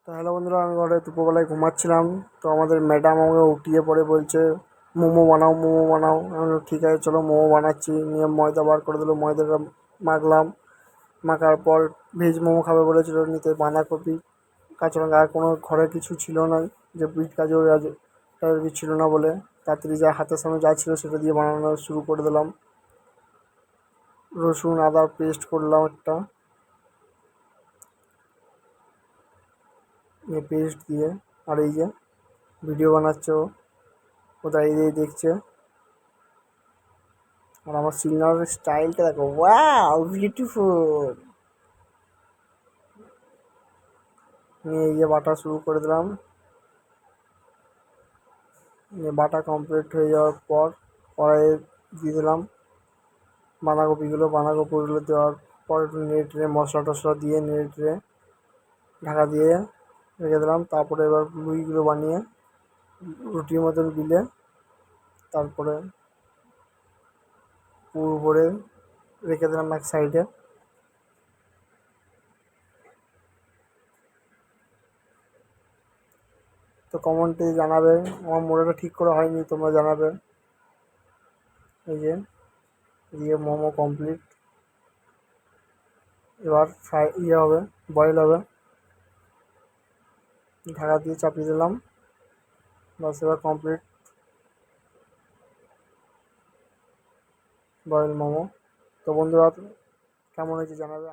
তো হ্যালো বন্ধুরা, আমি ঘরে দুপুরবেলায় ঘুমাচ্ছিলাম। তো আমাদের ম্যাডাম আমাকে উঠিয়ে পড়ে বলছে মোমো বানাও, মোমো বানাও। আমি বললাম, ঠিক আছে চলো মোমো বানাচ্ছি। নিয়ে ময়দা বার করে দিল, ময়দাটা মাখলাম। মাখার পর ভেজ মোমো খাবে বলেছিল, নিতে বাঁধাকপি, কাঁচা লঙ্কা, আর কোনো ঘরে কিছু ছিল না, যে বিট গাজর টাইপের কিছু ছিল না বলে তাড়াতাড়ি যা হাতের সামনে যা ছিল সেটা দিয়ে বানানো শুরু করে দিলাম। রসুন আদার পেস্ট করলাম একটা, পেস্ট দিয়ে। আর এই যে ভিডিও বানাচ্ছে ও দাঁড়িয়ে দেখছে। আর আমার সিগনালের স্টাইলটা দেখো, ওয়াও বিউটিফুল। নিয়ে এই যে বাটা শুরু করে দিলাম। নিয়ে বাটা কমপ্লিট হয়ে যাওয়ার পর কড়াইয়ে দিয়ে দিলাম বাঁধাকপিগুলো দেওয়ার পর একটু নেড়ে টেড়ে মশলা টশলা দিয়ে নেড়ে টেড়ে ঢাকা দিয়ে রেখে দিলাম। তারপরে এবার লুইগুলো বানিয়ে রুটির মতন দিলে তারপরে পুর ভরে রেখে দিলাম এক সাইডে। তো কমেন্টে জানাবে, আমার মোড়াটা ঠিক করা হয়নি, তোমরা জানাবে। এই যে দিয়ে মোমো কমপ্লিট। এবার ফ্রাই হবে, বয়েল হবে। ঢাকা দিয়ে চাপিয়ে দিলাম, বাস এবার কমপ্লিট বয়েল মোমো। তো বন্ধুরা, কেমন হয়েছে জানাবে।